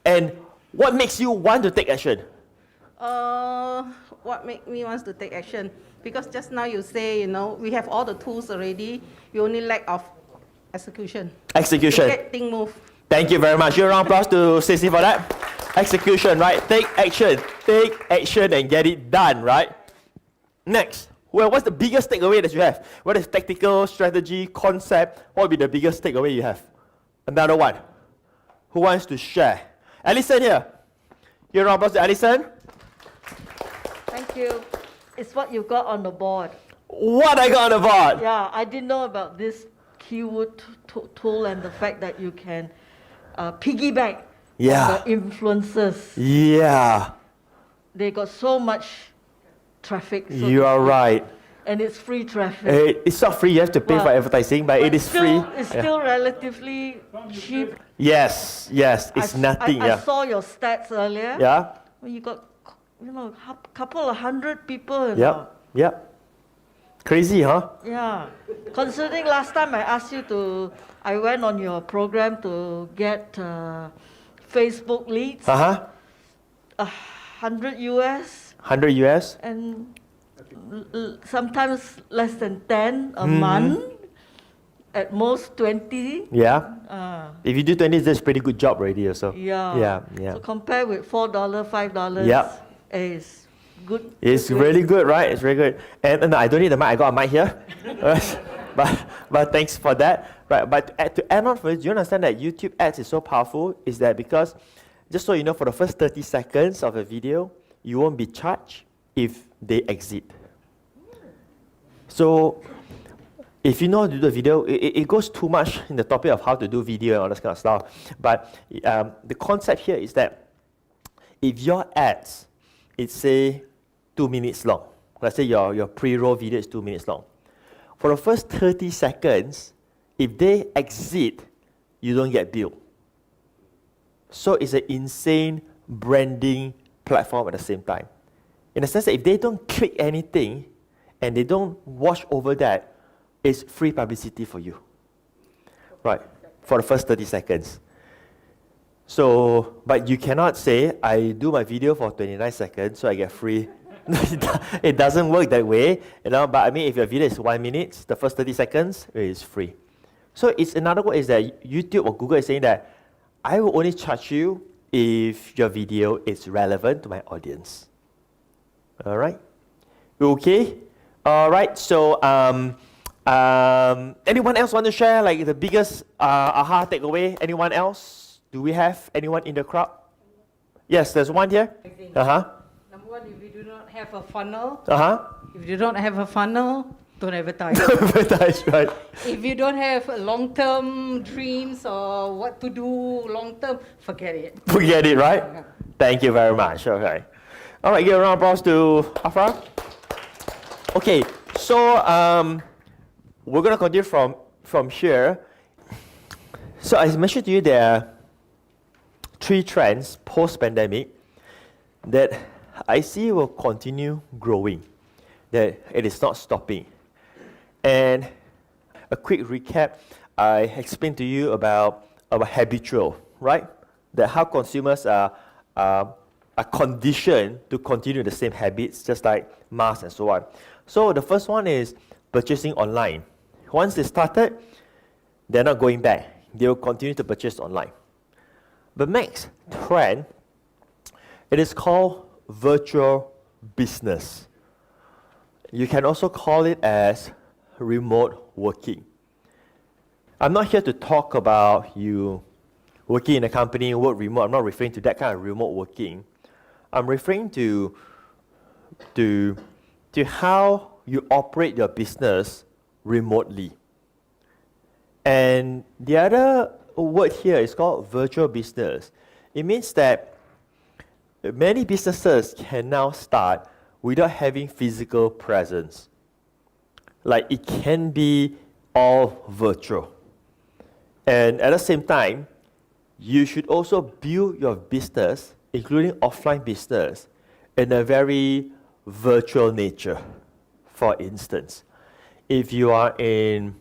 And what makes you want to take action? What make me wants to take action? Because just now you say, we have all the tools already. We only lack of execution. Execution. To get things move. Thank you very much. Give a round of applause to Stacey for that. Execution, right? Take action. Take action and get it done, right? Next. Well, what's the biggest takeaway that you have? What is tactical, strategy, concept? What would be the biggest takeaway you have? Another one. Who wants to share? Alison here. Give a round of applause to Alison. Thank you. It's what you got on the board. What I got on the board? Yeah, I didn't know about this keyword tool and the fact that you can piggyback on the influencers. Yeah. They got so much traffic. So you are right. And it's free traffic. It's not free, you have to pay for advertising, but it is free. It's still relatively cheap. Yes, it's nothing. I saw your stats earlier. Yeah. Well, you got, a couple of hundred people. Yep. Crazy, huh? Yeah. Considering last time I asked you I went on your program to get Facebook leads. 100 US. 100 US. And sometimes less than 10 a month. At most 20. Yeah. If you do 20, that's a pretty good job already also. Yeah. So compare with $4, $5. Is good. It's really good, right? It's very good. And no, I don't need the mic. I got a mic here. but thanks for that. Right. But to add on for it, do you understand that YouTube ads is so powerful? Is that because, just so you know, for the first 30 seconds of a video, you won't be charged if they exit. So if you know how to do the video, it goes too much in the topic of how to do video and all this kind of stuff. But the concept here is that if your ads, it's say 2 minutes long. Let's say your pre-roll video is 2 minutes long. For the first 30 seconds, if they exit, you don't get billed. So it's an insane branding platform at the same time. In the sense that if they don't click anything and they don't watch over that, it's free publicity for you. Right, for the first 30 seconds. So, but you cannot say, I do my video for 29 seconds, so I get free. It doesn't work that way, but I mean, if your video is 1 minute, the first 30 seconds is free. So it's another way is that YouTube or Google is saying that I will only charge you if your video is relevant to my audience. All right? Okay? All right, so anyone else want to share like the biggest aha takeaway? Anyone else? Do we have anyone in the crowd? Yes, there's one here. Number one, if you do not have a funnel, if you don't have a funnel, don't advertise. Don't advertise, right? If you don't have long-term dreams or what to do long-term, forget it. Forget it, right? Thank you very much. Okay. All right, give a round of applause to Afra. Okay, so we're going to continue from here. So as I mentioned to you, there are 3 trends post-pandemic that I see will continue growing, that it is not stopping. And a quick recap, I explained to you about habitual, right? That how consumers are conditioned to continue the same habits, just like masks and so on. So the first one is purchasing online. Once they started, they're not going back. They will continue to purchase online. The next trend, it is called virtual business. You can also call it as remote working. I'm not here to talk about you working in a company, work remote. I'm not referring to that kind of remote working. I'm referring to how you operate your business remotely. And the other word here is called virtual business. It means that many businesses can now start without having physical presence. Like it can be all virtual. And at the same time, you should also build your business, including offline business, in a very virtual nature. For instance, if you are in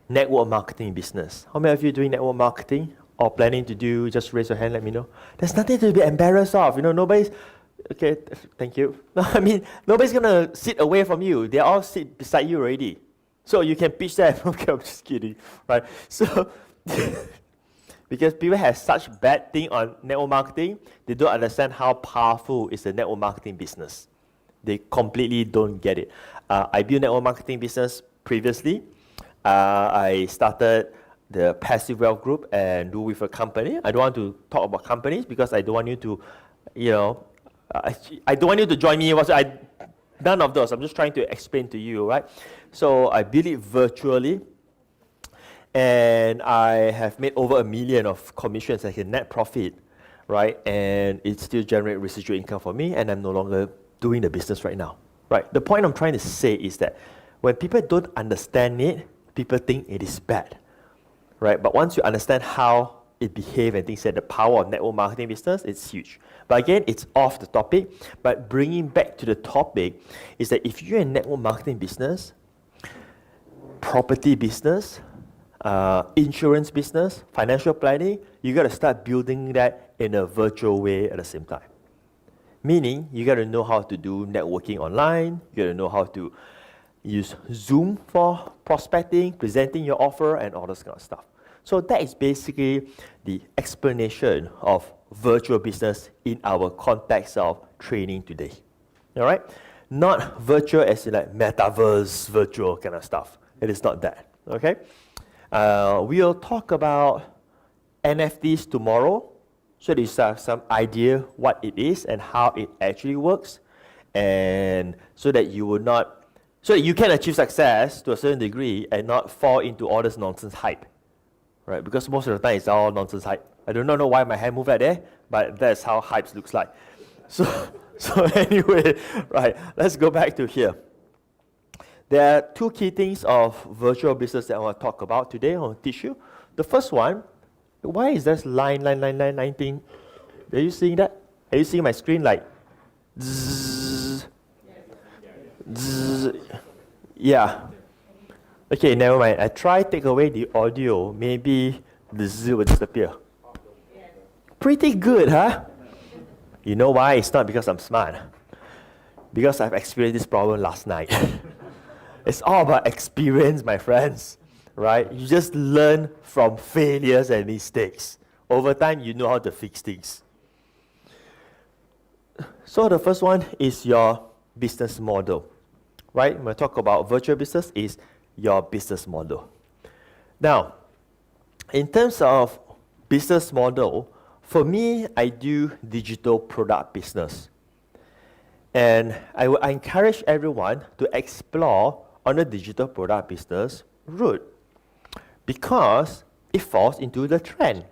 network marketing business, how many of you doing network marketing or planning to do, just raise your hand, let me know. There's nothing to be embarrassed of. Nobody's, okay, thank you. No, I mean, nobody's going to sit away from you. They all sit beside you already. So you can pitch them. Okay, I'm just kidding, right? So, because people have such bad thing on network marketing, they don't understand how powerful is the network marketing business. They completely don't get it. I built network marketing business previously. I started the Passive Wealth Group and do with a company. I don't want to talk about companies because I don't want you to, I don't want you to join me. None of those. I'm just trying to explain to you, right? So I built it virtually, and I have made over $1 million of commissions as a net profit, right? And it still generates residual income for me, and I'm no longer doing the business right now, right? The point I'm trying to say is that when people don't understand it, people think it is bad, right? But once you understand how it behaves and things like the power of network marketing business, it's huge. But again, it's off the topic. But bringing back to the topic is that if you're in network marketing business, property business, insurance business, financial planning, you got to start building that in a virtual way at the same time. Meaning, you got to know how to do networking online, you got to know how to use Zoom for prospecting, presenting your offer, and all this kind of stuff. So that is basically the explanation of virtual business in our context of training today. All right? Not virtual as in like metaverse, virtual kind of stuff. It is not that. Okay? We'll talk about NFTs tomorrow, so that you have some idea what it is and how it actually works, and so that you will not, so that you can achieve success to a certain degree and not fall into all this nonsense hype. Right, because most of the time it's all nonsense hype. I do not know why my hand moved out there, but that's how hype looks like. So anyway, right, let's go back to here. There are two key things of virtual business that I want to talk about today. I want to teach you. The first one, why is this line thing? Are you seeing that? Are you seeing my screen like zzz, zzz? Yeah. Okay, never mind. I try take away the audio. Maybe the Z will disappear. Pretty good, huh? You know why? It's not because I'm smart. Because I've experienced this problem last night. It's all about experience, my friends. Right? You just learn from failures and mistakes. Over time, you know how to fix things. So the first one is your business model. Right? When I talk about virtual business, is your business model. Now, in terms of business model, for me, I do digital product business. And I encourage everyone to explore on the digital product business route because it falls into the trend.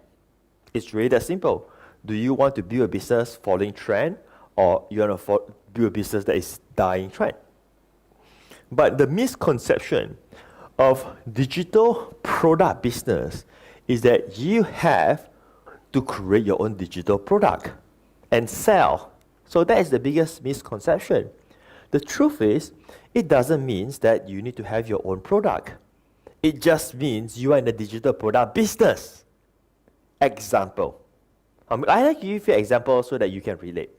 It's really that simple. Do you want to build a business following trend, or you want to build a business that is dying trend? But the misconception of digital product business is that you have to create your own digital product and sell. So that is the biggest misconception. The truth is, it doesn't mean that you need to have your own product. It just means you are in the digital product business. Example. I like to give you an example so that you can relate.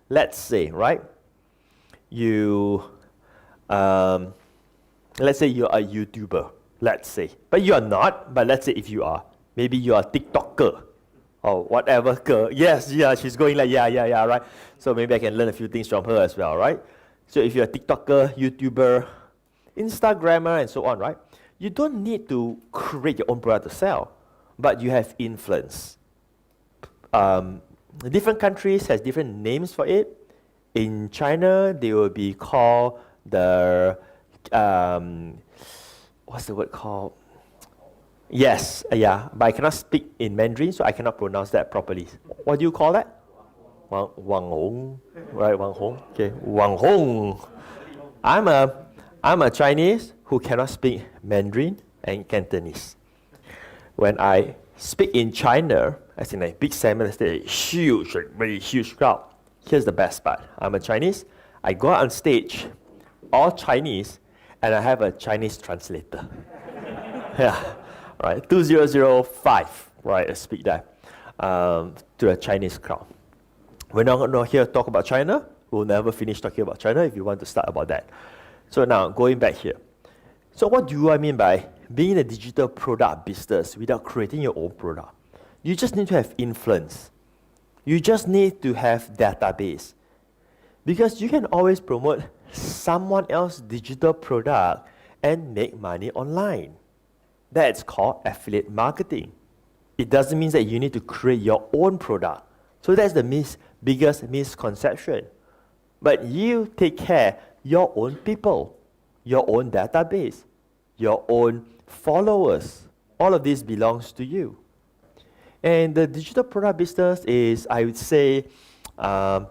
Let's say, right, let's say you're a YouTuber, let's say. But you are not, but let's say if you are. Maybe you are a TikToker or whatever girl. Yes, yeah, she's going like, yeah, right? So maybe I can learn a few things from her as well, right? So if you're a TikToker, YouTuber, Instagrammer, and so on, right? You don't need to create your own product to sell, but you have influence. Different countries has different names for it. In China, they will be called the what's the word called? Yes, yeah, but I cannot speak in Mandarin, so I cannot pronounce that properly. What do you call that? Wang Hong, right? Wang Hong. Okay, Wang Hong. I'm a Chinese who cannot speak Mandarin and Cantonese. When I speak in China, as in a big seminar, huge, very huge crowd. Here's the best part. I'm a Chinese. I go out on stage, all Chinese, and I have a Chinese translator. Yeah, right. 2005. right? I speak that to a Chinese crowd. We're not here to talk about China. We'll never finish talking about China if you want to start about that. So now, going back here. So what do I mean by being a digital product business without creating your own product? You just need to have influence. You just need to have database. Because you can always promote someone else's digital product and make money online. That's called affiliate marketing. It doesn't mean that you need to create your own product. So that's the biggest misconception. But you take care your own people, your own database, your own followers. All of this belongs to you. And the digital product business is, I would say, the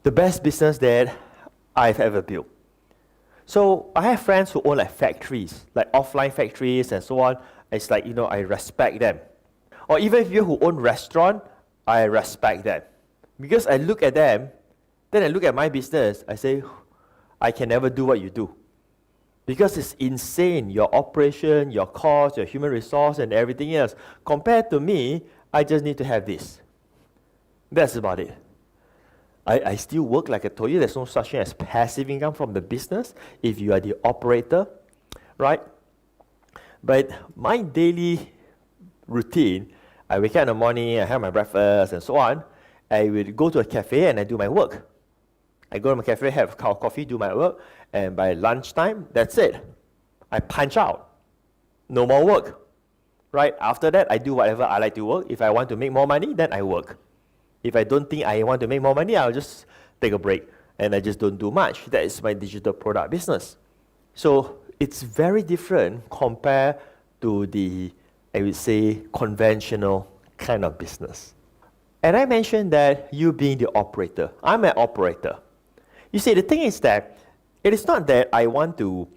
best business that I've ever built. So I have friends who own like factories, like offline factories and so on. It's like, I respect them. Or even people who own restaurant, I respect them. Because I look at them, then I look at my business, I say, I can never do what you do. Because it's insane, your operation, your cost, your human resource, and everything else. Compared to me, I just need to have this. That's about it. I still work, like I told you, there's no such thing as passive income from the business if you are the operator, right? But my daily routine, I wake up in the morning, I have my breakfast, and so on. I will go to a cafe and I do my work. I go to my cafe, have a cup of coffee, do my work, and by lunchtime, that's it. I punch out. No more work, right? After that, I do whatever I like to work. If I want to make more money, then I work. If I don't think I want to make more money, I'll just take a break, and I just don't do much. That is my digital product business. So it's very different compared to the, I would say, conventional kind of business. And I mentioned that you being the operator. I'm an operator. You see, the thing is that it is not that I want to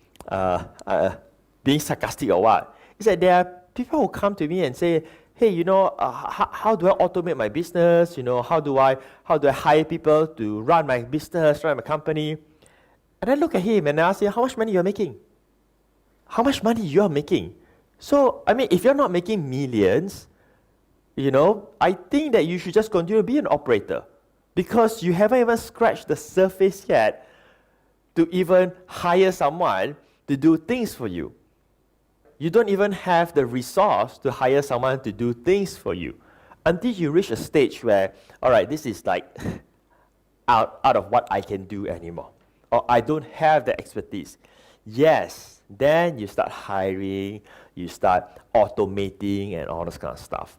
being sarcastic or what. It's that there are people who come to me and say, hey, how do I automate my business? How do I hire people to run my business, run my company? And I look at him and I ask him, how much money you're making? How much money you're making? So, if you're not making millions, I think that you should just continue to be an operator because you haven't even scratched the surface yet to even hire someone to do things for you. You don't even have the resource to hire someone to do things for you until you reach a stage where, all right, this is like out of what I can do anymore, or I don't have the expertise. Yes, then you start hiring, you start automating and all this kind of stuff.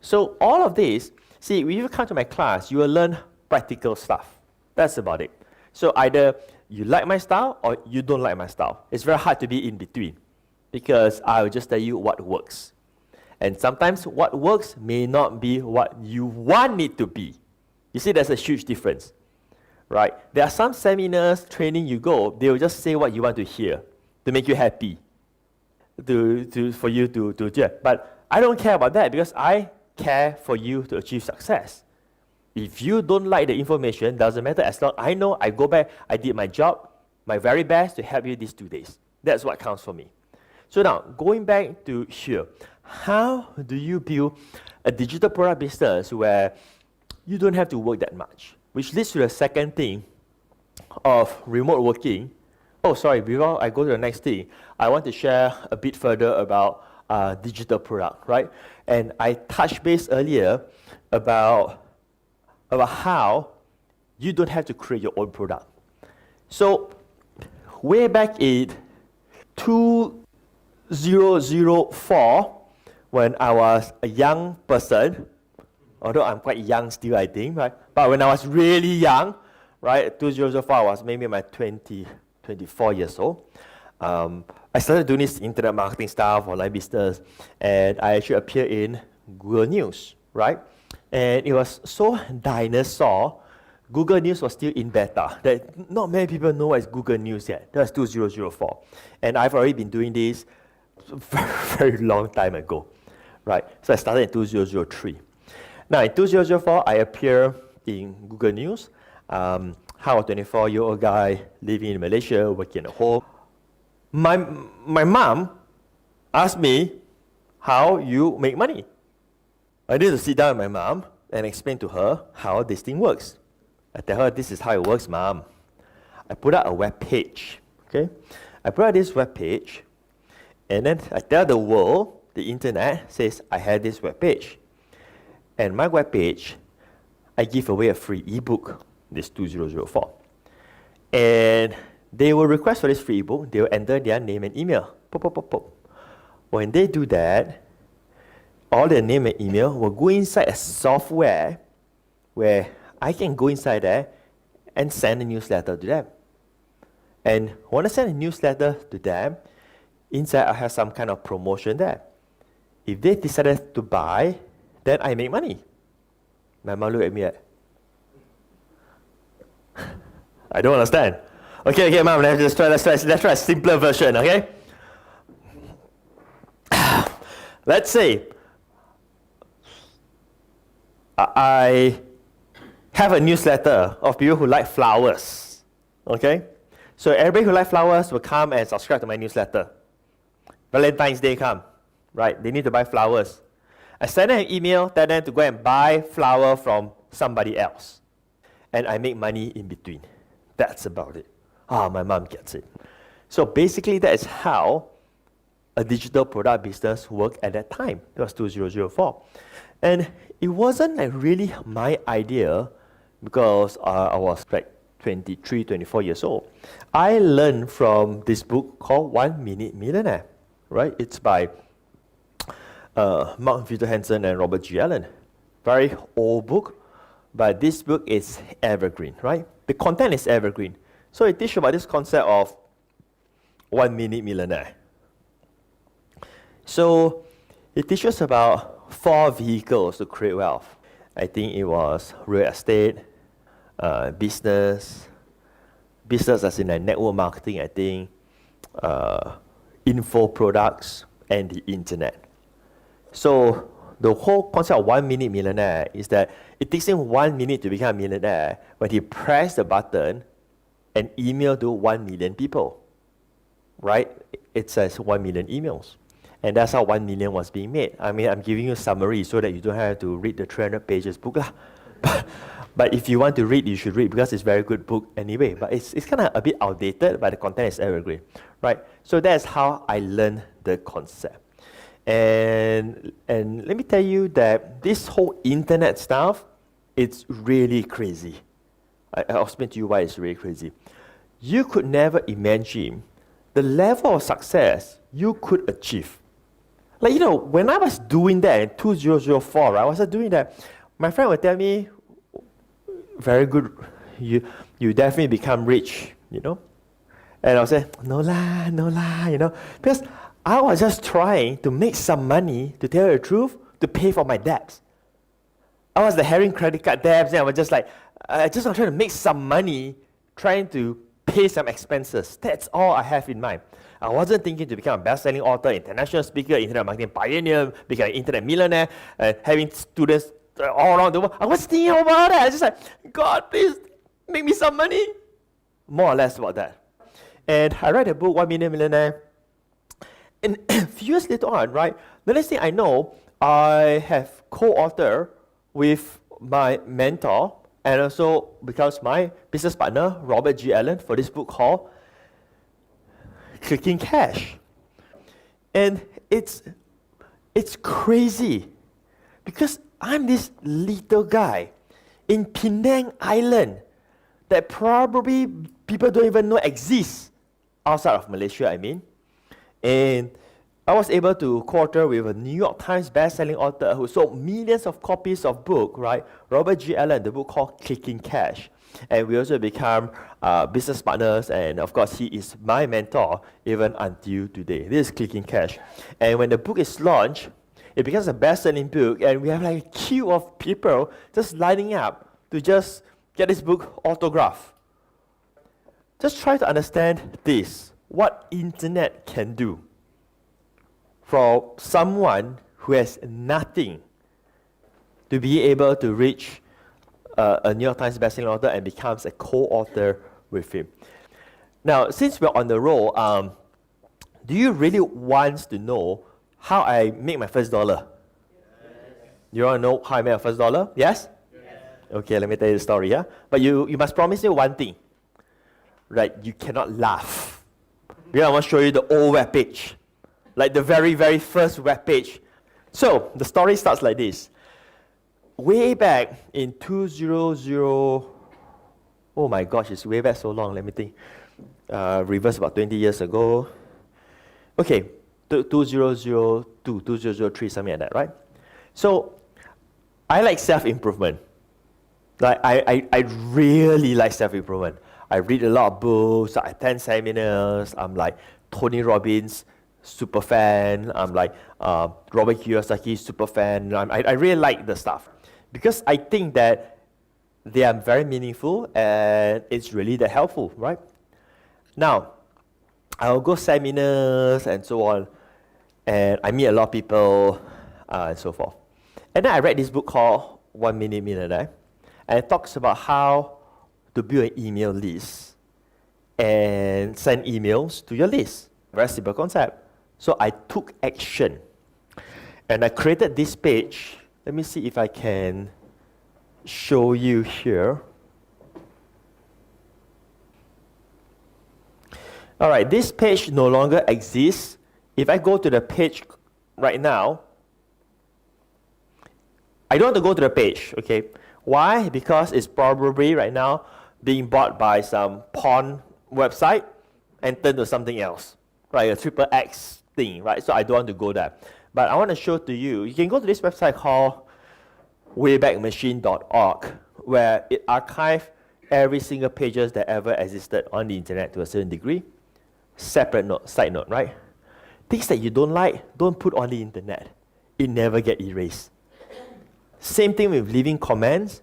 So all of this, see, when you come to my class, you will learn practical stuff. That's about it. So either you like my style or you don't like my style. It's very hard to be in between because I will just tell you what works. And sometimes what works may not be what you want it to be. You see, there's a huge difference, right? There are some seminars, training you go, they will just say what you want to hear to make you happy, for you to hear. But I don't care about that because I care for you to achieve success. If you don't like the information, doesn't matter. As long I know, I go back, I did my job, my very best to help you these 2 days. That's what counts for me. So now, going back to here, how do you build a digital product business where you don't have to work that much? Which leads to the second thing of remote working. Oh, sorry, before I go to the next thing, I want to share a bit further about digital product, right? And I touched base earlier about how you don't have to create your own product. So way back in 2004, when I was a young person, although I'm quite young still, I think, right? But when I was really young, right, 2004, I was maybe my 24 years old. I started doing this internet marketing stuff, online business, and I actually appeared in Google News, right? And it was so dinosaur. Google News was still in beta. That not many people know what is Google News yet. That was 2004. And I've already been doing this a very, very long time ago, right? So I started in 2003. Now in 2004, I appeared in Google News. How a 24-year-old guy living in Malaysia, working at home. My mom asked me how you make money. I need to sit down with my mom and explain to her how this thing works. I tell her, this is how it works, mom. I put out a web page, okay? I put out this web page, and then I tell the world, the internet, says, I had this web page. And my web page, I give away a free ebook, this 2004. And they will request for this free ebook, they will enter their name and email. Pop, pop, pop, pop. When they do that, all their name and email will go inside a software where I can go inside there and send a newsletter to them. And when I send a newsletter to them, inside I have some kind of promotion there. If they decided to buy, then I make money. My mom look at me like, I don't understand. Okay, mom, let's try a simpler version, okay? Let's say I have a newsletter of people who like flowers, okay? So everybody who likes flowers will come and subscribe to my newsletter. Valentine's Day come, right? They need to buy flowers. I send them an email, tell them to go and buy flower from somebody else. And I make money in between. That's about it. My mom gets it. So basically that is how a digital product business worked at that time. It was 2004. And it wasn't like really my idea because I was like 23, 24 years old. I learned from this book called 1 Minute Millionaire, right? It's by Mark Victor Hansen and Robert G. Allen. Very old book, but this book is evergreen, right? The content is evergreen. So it teaches about this concept of 1 Minute Millionaire. So it teaches about 4 vehicles to create wealth. I think it was real estate, business as in like network marketing, I think, info products, and the internet. So the whole concept of 1 Minute Millionaire is that it takes him 1 minute to become a millionaire when he pressed the button and email to 1 million people, right? It says 1 million emails. And that's how 1 million was being made. I mean, I'm giving you a summary so that you don't have to read the 300 pages book. But if you want to read, you should read because it's a very good book anyway. But it's kind of a bit outdated, but the content is evergreen, right? So that's how I learned the concept. And let me tell you that this whole internet stuff, it's really crazy. I'll explain to you why it's really crazy. You could never imagine the level of success you could achieve. Like, you know, when I was doing that in 2004, right, I was doing that, my friend would tell me, very good, you definitely become rich, you know? And I'll say, no lah, you know? Because I was just trying to make some money, to tell you the truth, to pay for my debts. I was having credit card debts, and I was just like, I just want to try to make some money, trying to pay some expenses. That's all I have in mind. I wasn't thinking to become a best-selling author, international speaker, internet marketing pioneer, become an internet millionaire, having students all around the world. I was thinking about that. I was just like, God, please make me some money. More or less about that. And I read a book, 1 Minute Millionaire. And a few years later on, right, the next thing I know, I have co-authored with my mentor and also becomes my business partner, Robert G. Allen, for this book called Clicking Cash. And it's crazy because I'm this little guy in Penang Island that probably people don't even know exists outside of Malaysia, I mean. And I was able to co-author with a New York Times best-selling author who sold millions of copies of book, right? Robert G. Allen, the book called Clicking Cash. And we also become business partners, and of course, he is my mentor even until today. This is Clicking Cash. And when the book is launched, it becomes a best-selling book, and we have like a queue of people just lining up to just get this book autographed. Just try to understand this, what internet can do for someone who has nothing to be able to reach a New York Times bestselling author and becomes a co-author with him. Now, since we're on the roll, do you really want to know how I make my first dollar? You want to know how I made my first dollar? Yes? Okay, let me tell you the story, yeah? But you must promise me one thing, right? You cannot laugh. Yeah, I want to show you the old web page, like the very, very first web page. So, the story starts like this. Way back in 2000, oh my gosh, it's way back so long, let me think. Reverse about 20 years ago. Okay, 2002, 2003, something like that, right? So, I like self-improvement. Like, I really like self-improvement. I read a lot of books, I attend seminars, I'm like Tony Robbins super fan, I'm like Robert Kiyosaki super fan. I really like the stuff because I think that they are very meaningful and it's really that helpful, right? Now, I'll go seminars and so on, and I meet a lot of people and so forth. And then I read this book called 1 Minute Millionaire, and it talks about how to build an email list and send emails to your list. Very simple concept. So I took action, and I created this page. Let me see if I can show you here. All right, this page no longer exists. If I go to the page right now, I don't want to go to the page, okay? Why? Because it's probably right now being bought by some porn website and turned to something else, right? A triple X thing, right? So I don't want to go there. But I want to show to you, you can go to this website called waybackmachine.org, where it archives every single pages that ever existed on the internet to a certain degree. Separate note, side note, right? Things that you don't like, don't put on the internet. It never get erased. Same thing with leaving comments.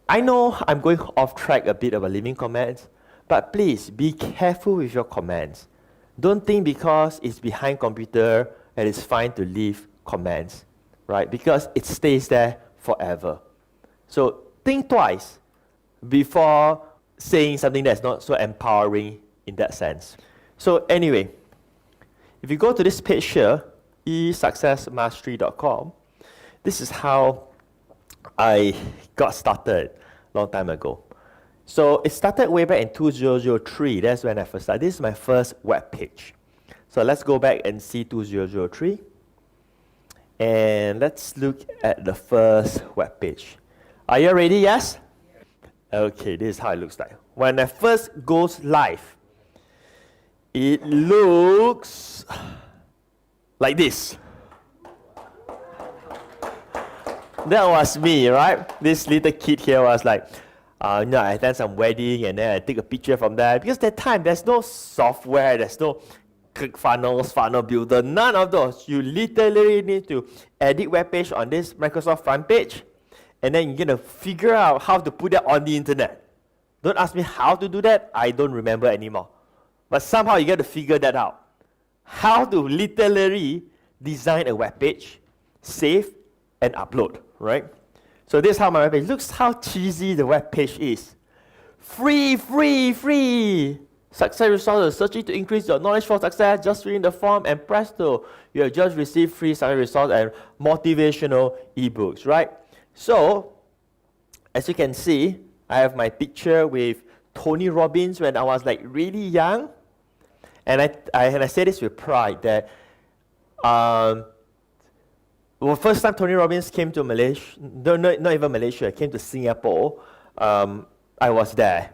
I know I'm going off track a bit about leaving comments, but please be careful with your comments. Don't think because it's behind computer and it's fine to leave comments, right? Because it stays there forever. So think twice before saying something that's not so empowering in that sense. So anyway, if you go to this page here, esuccessmastery.com, this is how I got started a long time ago. So it started way back in 2003. That's when I first started. This is my first web page. So let's go back and see 2003. And let's look at the first web page. Are you ready? Yes? Okay, this is how it looks like. When I first goes live, it looks like this. That was me, right? This little kid here was like, I attend some wedding and then I take a picture from there. Because that time, there's no software, there's no ClickFunnels, Funnel Builder, none of those. You literally need to edit web page on this Microsoft front page, and then you're gonna figure out how to put that on the internet. Don't ask me how to do that, I don't remember anymore. But somehow you got to figure that out. How to literally design a web page, save, and upload, right? So this is how my web page looks, how cheesy the web page is. Free, free, free. Success resources, searching to increase your knowledge for success, just fill in the form and presto, you have just received free success resource and motivational ebooks, right? So, as you can see, I have my picture with Tony Robbins when I was like really young. And I say this with pride that, first time Tony Robbins came to Malaysia, not even Malaysia, came to Singapore, I was there.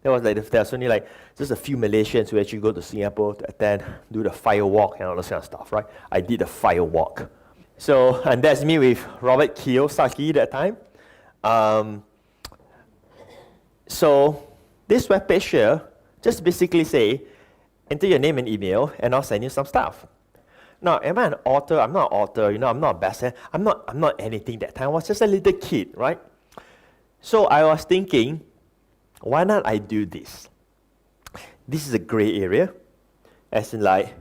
There was only like just a few Malaysians who actually go to Singapore to attend, do the fire walk and all this kind of stuff, right? I did the fire walk. So, and that's me with Robert Kiyosaki that time. So, this webpage here just basically say, enter your name and email, and I'll send you some stuff. Now, am I an author? I'm not an author, I'm not a bestseller. I'm not anything that time. I was just a little kid, right? So I was thinking, why not I do this? This is a gray area, as in like,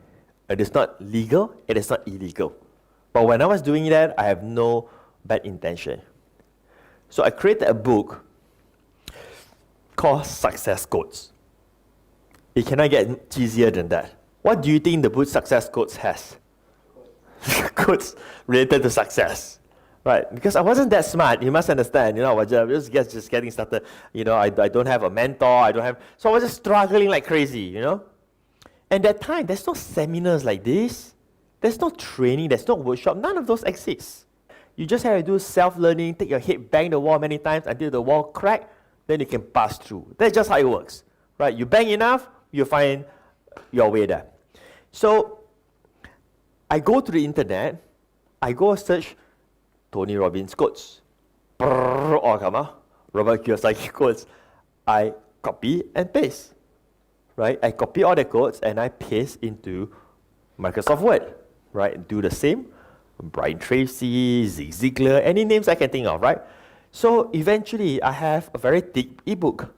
it is not legal, it is not illegal. But when I was doing that, I have no bad intention. So I created a book called Success Codes. It cannot get cheesier than that. What do you think the book Success Codes has? quotes related to success, right? Because I wasn't that smart, you must understand, I was just getting started. I don't have a mentor, so I was just struggling like crazy, And that time, there's no seminars like this. There's no training, there's no workshop, none of those exist. You just have to do self-learning, take your head, bang the wall many times until the wall crack, then you can pass through. That's just how it works, right? You bang enough, you find your way there. So, I go to the internet, I go search Tony Robbins quotes, Robert Kiyosaki quotes. I copy and paste, right? I copy all the quotes and I paste into Microsoft Word, right? Do the same. Brian Tracy, Zig Ziglar, any names I can think of, right? So eventually I have a very thick ebook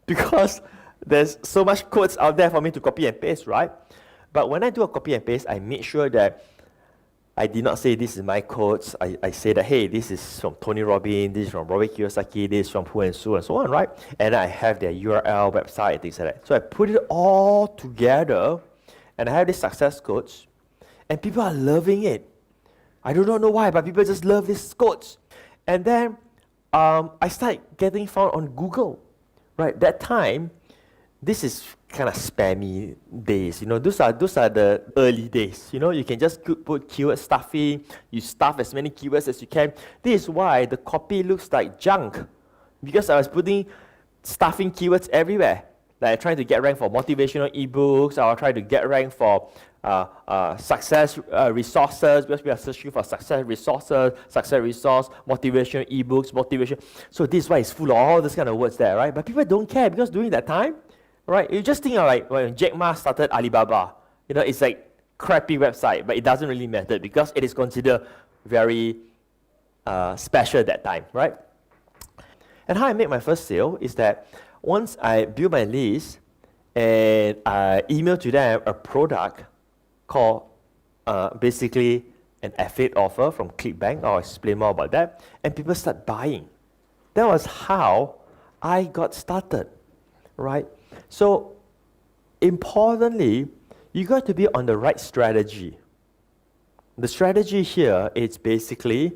because there's so much quotes out there for me to copy and paste, right? But when I do a copy and paste, I make sure that I did not say this is my quotes. I say that, hey, this is from Tony Robbins, this is from Robert Kiyosaki, this is from who and so on, right? And I have their URL, website, things like that. So I put it all together and I have these success quotes and people are loving it. I do not know why, but people just love these quotes. And then I start getting found on Google, right? That time, this is kind of spammy days. Those are the early days. You can just put keyword stuffing. You stuff as many keywords as you can. This is why the copy looks like junk, because I was putting stuffing keywords everywhere. Like I trying to get ranked for motivational ebooks. I was trying to get ranked for success resources, because we are searching for success resources, success resource, motivational ebooks, motivation. So this is why it's full of all this kind of words there, right? But people don't care because during that time, right? You just think of like when Jack Ma started Alibaba, it's like crappy website, but it doesn't really matter because it is considered very special at that time, right? And how I made my first sale is that once I build my list and I email to them a product called basically an affiliate offer from ClickBank. I'll explain more about that. And people start buying. That was how I got started, right? So, importantly, you got to be on the right strategy. The strategy here is basically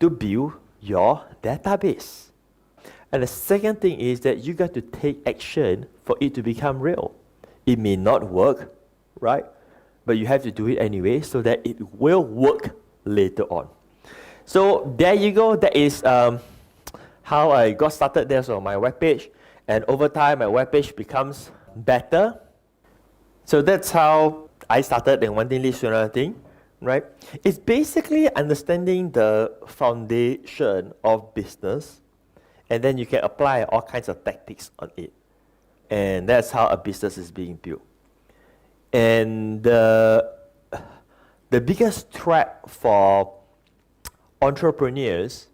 to build your database. And the second thing is that you got to take action for it to become real. It may not work, right? But you have to do it anyway so that it will work later on. So there you go. That is how I got started there on my webpage. And over time, my webpage becomes better. So that's how I started, and one thing leads to another thing, right? It's basically understanding the foundation of business, and then you can apply all kinds of tactics on it. And that's how a business is being built. And the biggest threat for entrepreneurs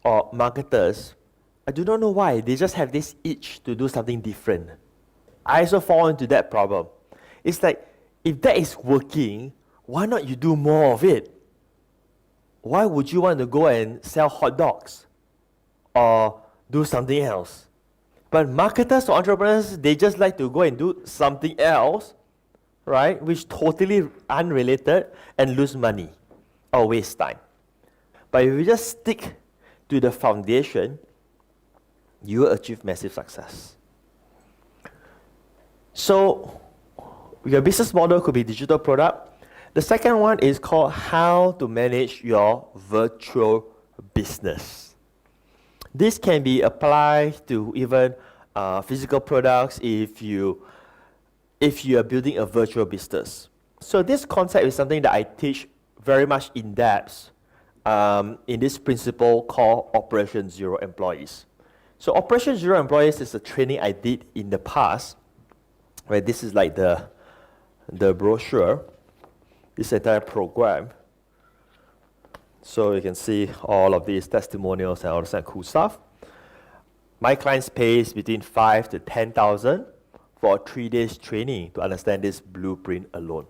or marketers, I do not know why, they just have this itch to do something different. I also fall into that problem. It's like, if that is working, why not you do more of it? Why would you want to go and sell hot dogs or do something else? But marketers or entrepreneurs, they just like to go and do something else, right, which totally unrelated, and lose money or waste time. But if you just stick to the foundation, you will achieve massive success. So your business model could be digital product. The second one is called how to manage your virtual business. This can be applied to even physical products if you are building a virtual business. So this concept is something that I teach very much in depth in this principle called Operation Zero Employees. So Operation Zero Employees is a training I did in the past, where this is like the brochure, this entire program. So you can see all of these testimonials and all this kind of cool stuff. My clients pays between 5 to 10,000 for a 3 days training to understand this blueprint alone.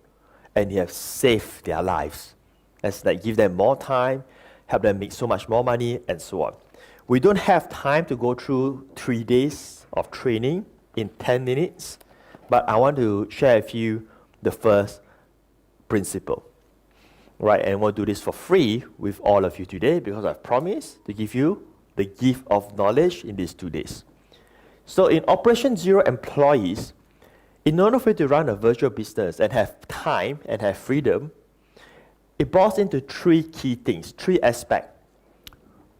And you have saved their lives. That's like give them more time, help them make so much more money, and so on. We don't have time to go through 3 days of training in 10 minutes, but I want to share with you the first principle. right? And we'll do this for free with all of you today because I've promised to give you the gift of knowledge in these 2 days. So in Operation Zero Employees, in order for you to run a virtual business and have time and have freedom, it boils into 3 key things, 3 aspects: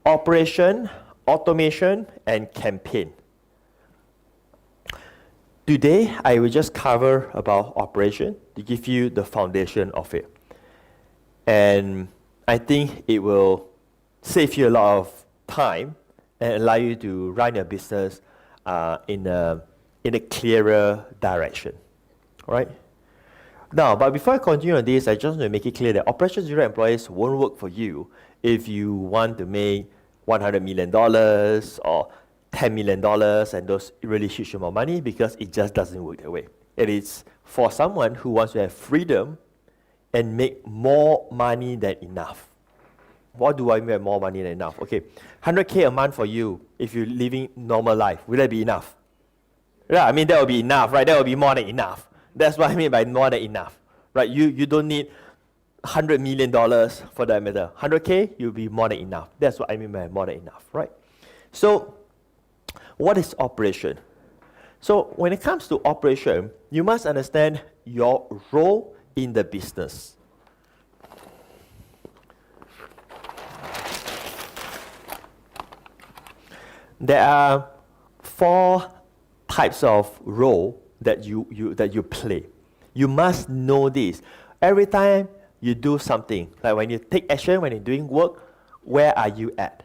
operation, automation, and campaign. Today, I will just cover about operation to give you the foundation of it. And I think it will save you a lot of time and allow you to run your business in a clearer direction. All right? Now, but before I continue on this, I just want to make it clear that Operation Zero Employees won't work for you if you want to make $100 million or $10 million and those really huge amount of money, because it just doesn't work that way. It is for someone who wants to have freedom and make more money than enough. What do I mean by more money than enough? Okay, 100K a month for you if you're living normal life. Will that be enough? Yeah, I mean, that will be enough, right? That will be more than enough. That's what I mean by more than enough, right? You don't need $100 million for that matter. 100K, you'll be more than enough. That's what I mean by more than enough, right? So, what is operation? So, when it comes to operation, you must understand your role in the business. There are 4 types of role that you play. You must know this. Every time you do something, like when you take action, when you're doing work, where are you at?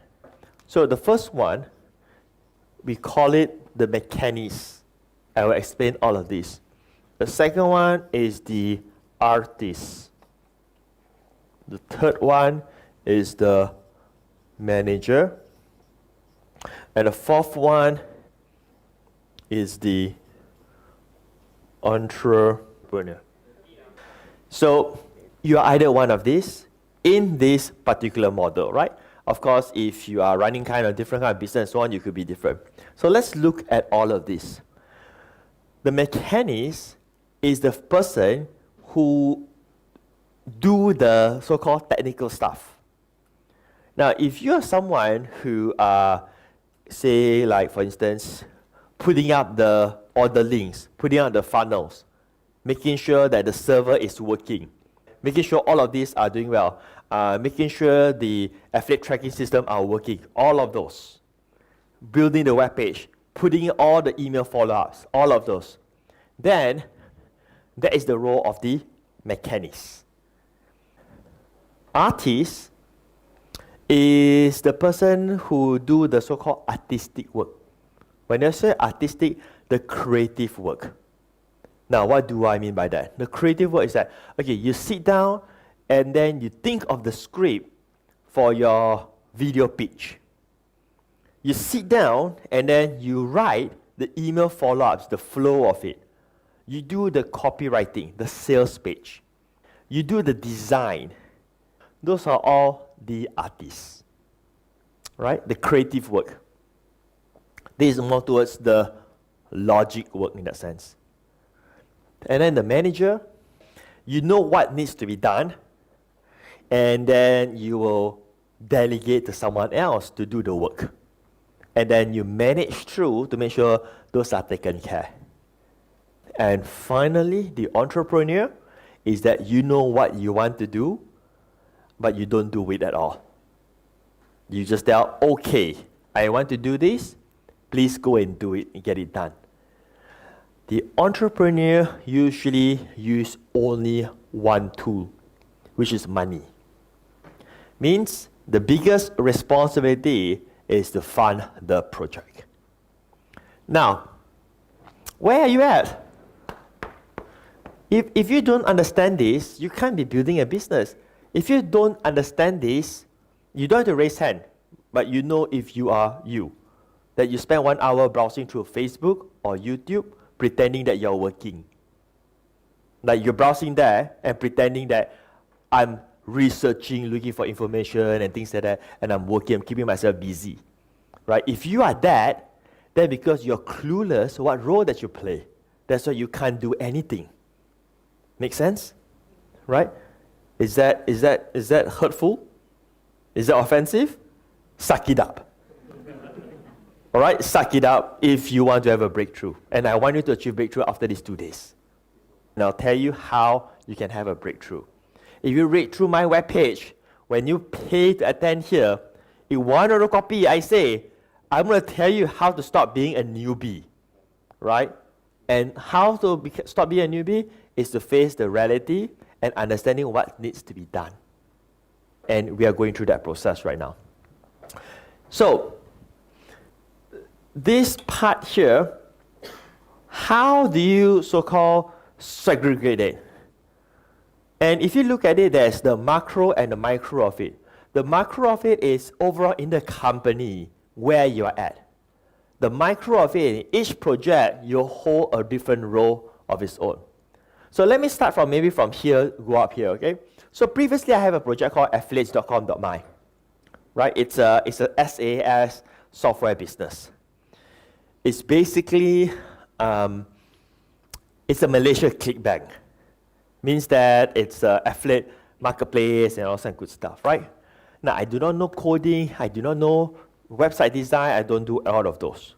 So the first one, we call it the mechanist. I will explain all of this. The second one is the artist. The third one is the manager. And the fourth one is the entrepreneur. So you are either one of these in this particular model, right? Of course, if you are running kind of different kind of business and so on, you could be different. So let's look at all of this. The mechanist is the person who do the so-called technical stuff. Now, if you're someone who are, say, like for instance, putting up all the links, putting up the funnels, making sure that the server is working, making sure all of these are doing well, making sure the affiliate tracking system are working, all of those, building the web page, putting in all the email follow-ups, all of those, then that is the role of the mechanist. Artist is the person who do the so-called artistic work. When I say artistic, the creative work. Now, what do I mean by that? The creative work is that, okay, you sit down and then you think of the script for your video pitch. You sit down and then you write the email follow-ups, the flow of it. You do the copywriting, the sales page. You do the design. Those are all the artists, right? The creative work. This is more towards the logic work in that sense. And then the manager, you know what needs to be done, and then you will delegate to someone else to do the work. And then you manage through to make sure those are taken care. And finally, the entrepreneur is that you know what you want to do, but you don't do it at all. You just tell, okay, I want to do this, please go and do it and get it done. The entrepreneur usually use only one tool, which is money. Means the biggest responsibility is to fund the project. Now, where are you at? If you don't understand this, you can't be building a business. If you don't understand this, you don't have to raise hand, but you know if you are you, that you spend 1 hour browsing through Facebook or YouTube, pretending that you're working. Like you're browsing there and pretending that I'm researching, looking for information and things like that, and I'm working, I'm keeping myself busy. Right? If you are that, then because you're clueless what role that you play, that's why you can't do anything. Make sense? Right? Is that hurtful? Is that offensive? Suck it up. All right, suck it up if you want to have a breakthrough. And I want you to achieve breakthrough after these 2 days. And I'll tell you how you can have a breakthrough. If you read through my webpage, when you pay to attend here, in one of the copy, I say, I'm going to tell you how to stop being a newbie, right? And how to stop being a newbie is to face the reality and understanding what needs to be done. And we are going through that process right now. So, this part here, how do you so-called segregate it? And if you look at it, there's the macro and the micro of it. The macro of it is overall in the company where you are at. The micro of it, in each project, you hold a different role of its own. So let me start from maybe from here, go up here, okay? So previously I have a project called affiliates.com.my, right? It's a SaaS software business. It's basically, it's a Malaysia clickbank. Means that it's an affiliate marketplace and all that good stuff, right? Now, I do not know coding, I do not know website design, I don't do all of those.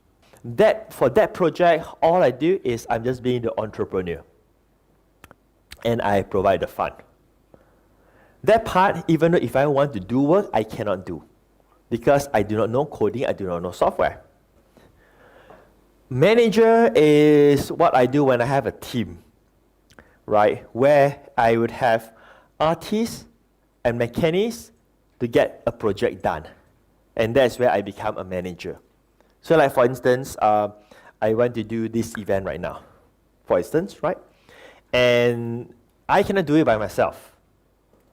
For that project, all I do is I'm just being the entrepreneur. And I provide the fund. That part, even though if I want to do work, I cannot do. Because I do not know coding, I do not know software. Manager is what I do when I have a team, right? Where I would have artists and mechanics to get a project done. And that's where I become a manager. So like for instance, I want to do this event right now, for instance, right? And I cannot do it by myself.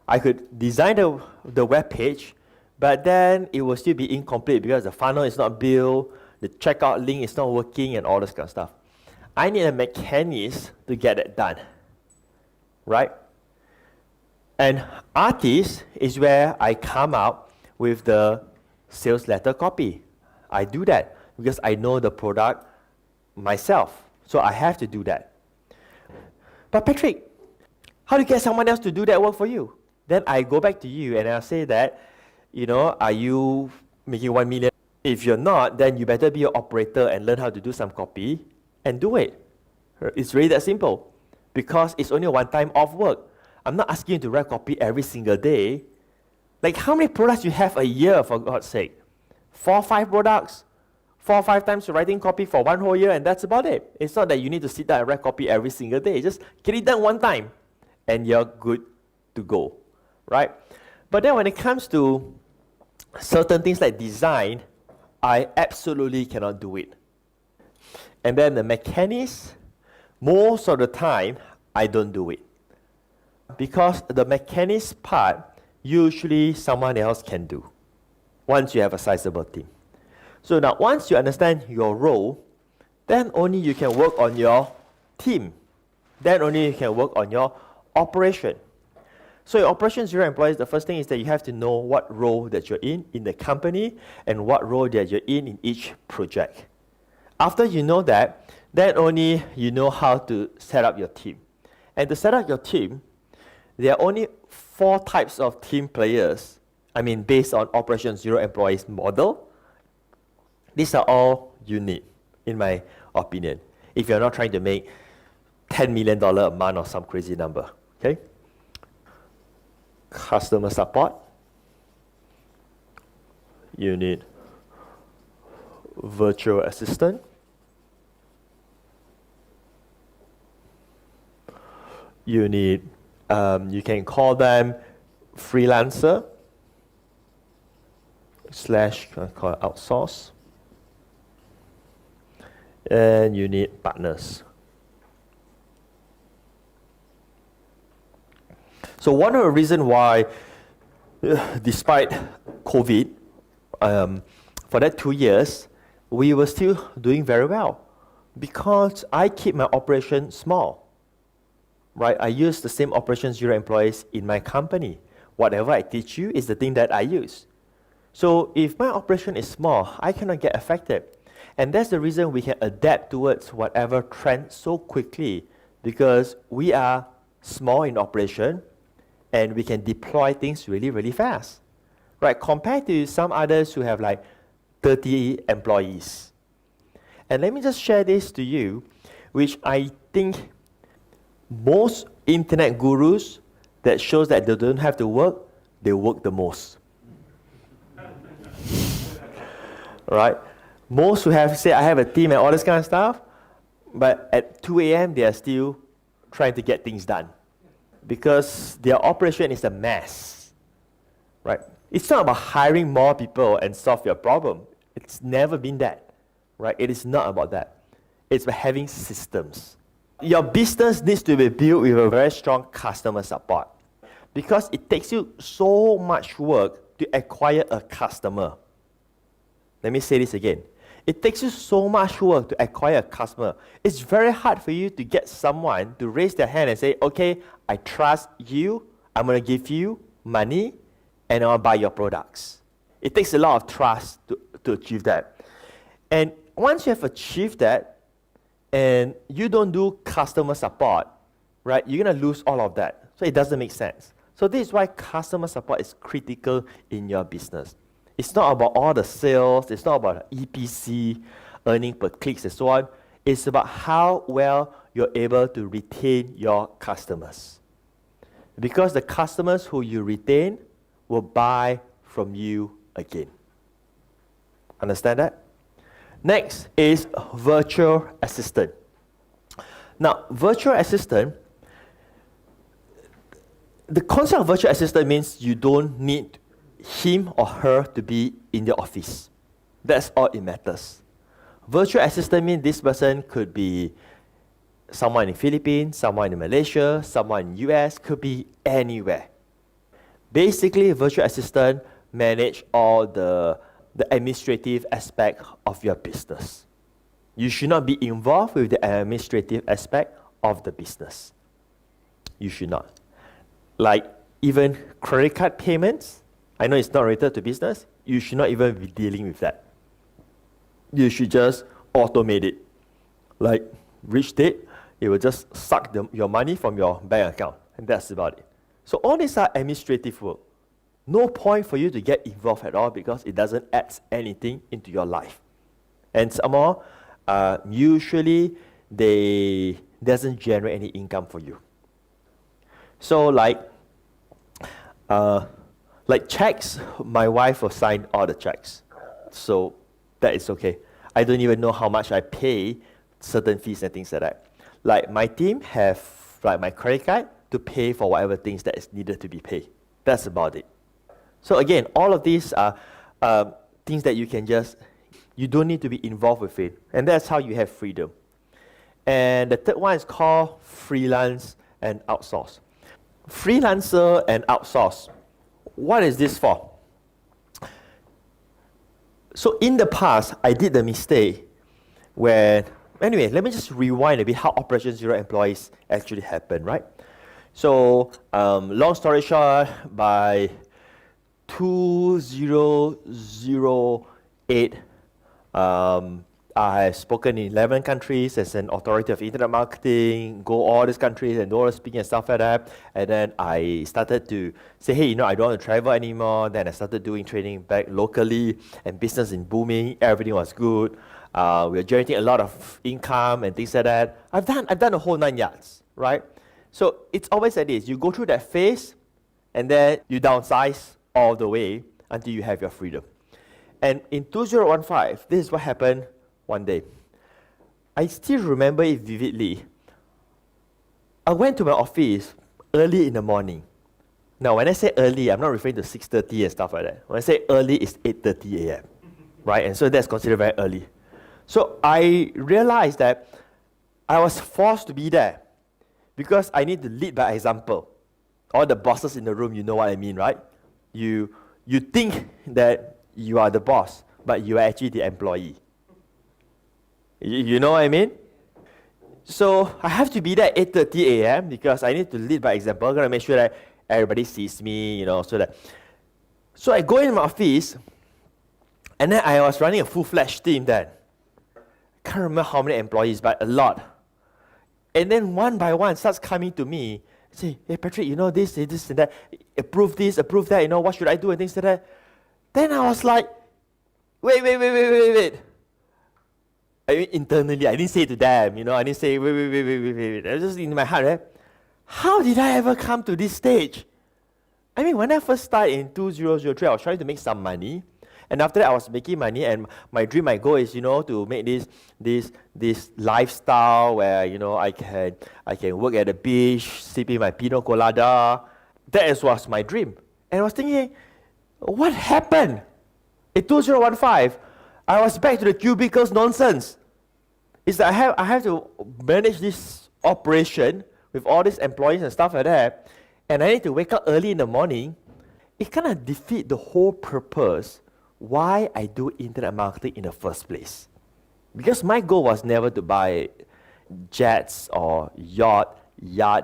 I could design the web page, but then it will still be incomplete because the funnel is not built, the checkout link is not working, and all this kind of stuff. I need a mechanics to get it done, right? And artist is where I come out with the sales letter copy. I do that because I know the product myself, so I have to do that. But Patrick, how do you get someone else to do that work for you? Then I go back to you and I'll say that, are you making 1 million? If you're not, then you better be an operator and learn how to do some copy and do it. It's really that simple because it's only a one-time off work. I'm not asking you to write copy every single day. Like how many products you have a year, for God's sake? 4 or 5 products? 4 or 5 times writing copy for 1 whole year and that's about it. It's not that you need to sit down and write copy every single day. Just get it done one time and you're good to go, right? But then when it comes to certain things like design, I absolutely cannot do it. And then the mechanics, most of the time, I don't do it. Because the mechanics part, usually someone else can do once you have a sizable team. So now once you understand your role, then only you can work on your team. Then only you can work on your operation. So your operation 0 employees, the first thing is that you have to know what role that you're in the company and what role that you're in each project. After you know that, then only you know how to set up your team. And to set up your team, there are only 4 types of team players, based on Operation 0 employees model. These are all you need, in my opinion, if you're not trying to make $10 million a month or some crazy number, okay? Customer support. You need virtual assistant. You need, you can call them freelancer / call it outsource. And you need partners. So one of the reasons why, despite COVID, for that 2 years, we were still doing very well because I keep my operation small, right? I use the same Operation 0 employees in my company. Whatever I teach you is the thing that I use. So if my operation is small, I cannot get affected. And that's the reason we can adapt towards whatever trend so quickly because we are small in operation and we can deploy things really, really fast, right? Compared to some others who have like 30 employees. And let me just share this to you, which I think most internet gurus that shows that they don't have to work, they work the most. Right? Most who have said, I have a team and all this kind of stuff, but at 2 a.m. they are still trying to get things done because their operation is a mess. Right? It's not about hiring more people and solve your problem. It's never been that. Right? It is not about that. It's about having systems. Your business needs to be built with a very strong customer support because it takes you so much work to acquire a customer. Let me say this again. It takes you so much work to acquire a customer. It's very hard for you to get someone to raise their hand and say, okay, I trust you, I'm going to give you money, and I'll buy your products. It takes a lot of trust to achieve that. And once you have achieved that, and you don't do customer support, right, you're going to lose all of that. So it doesn't make sense. So this is why customer support is critical in your business. It's not about all the sales, it's not about EPC, earning per clicks and so on. It's about how well you're able to retain your customers. Because the customers who you retain will buy from you again. Understand that? Next is virtual assistant. Now, virtual assistant, the concept of virtual assistant means you don't need him or her to be in the office. That's all it matters. Virtual assistant means this person could be someone in Philippines, someone in Malaysia, someone in US, could be anywhere. Basically, virtual assistant manage all the administrative aspect of your business. You should not be involved with the administrative aspect of the business. You should not. Like even credit card payments, I know it's not related to business, you should not even be dealing with that. You should just automate it. Like reach date, it will just suck your money from your bank account, and that's about it. So all these are administrative work. No point for you to get involved at all because it doesn't add anything into your life. And some more, usually they doesn't generate any income for you. So like checks, my wife will sign all the checks. So that is okay. I don't even know how much I pay certain fees and things like that. Like my team have like my credit card to pay for whatever things that is needed to be paid. That's about it. So again, all of these are things that you don't need to be involved with it. And that's how you have freedom. And the third one is called freelance and outsource. Freelancer and outsource. What is this for? So in the past, I did the mistake where, anyway, let me just rewind a bit how Operation Zero employees actually happen, right? So long story short, by 2008, I have spoken in 11 countries as an authority of internet marketing, go all these countries and do all the speaking and stuff like that. And then I started to say, hey, I don't want to travel anymore. Then I started doing training back locally and business in booming. Everything was good. We were generating a lot of income and things like that. I've done the whole 9 yards, right? So it's always like this. You go through that phase and then you downsize all the way until you have your freedom. And in 2015, this is what happened one day. I still remember it vividly. I went to my office early in the morning. Now, when I say early, I'm not referring to 6:30 and stuff like that. When I say early, it's 8:30 a.m., right? And so that's considered very early. So I realized that I was forced to be there because I need to lead by example. All the bosses in the room, you know what I mean, right? You think that you are the boss, but you are actually the employee. You know what I mean? So I have to be there at 8:30 a.m. because I need to lead by example. I'm going to make sure that everybody sees me, So I go in my office, and then I was running a full-fledged team then. I can't remember how many employees, but a lot. And then one by one starts coming to me say, hey Patrick, you know this and that, approve this, approve that, you know, what should I do and things like that. Then I was like, wait. I mean, internally, I didn't say it to them, you know, I didn't say, wait. I was just in my heart, right? How did I ever come to this stage? I mean, when I first started in 2003, I was trying to make some money. And after that, I was making money, and my dream, my goal is, you know, to make this lifestyle where, you know, I can work at the beach, sipping my pina colada. That was my dream. And I was thinking, what happened? In 2015, I was back to the cubicles nonsense. It's that I have to manage this operation with all these employees and stuff like that, and I need to wake up early in the morning. It kind of defeats the whole purpose why I do internet marketing in the first place. Because my goal was never to buy jets or yacht,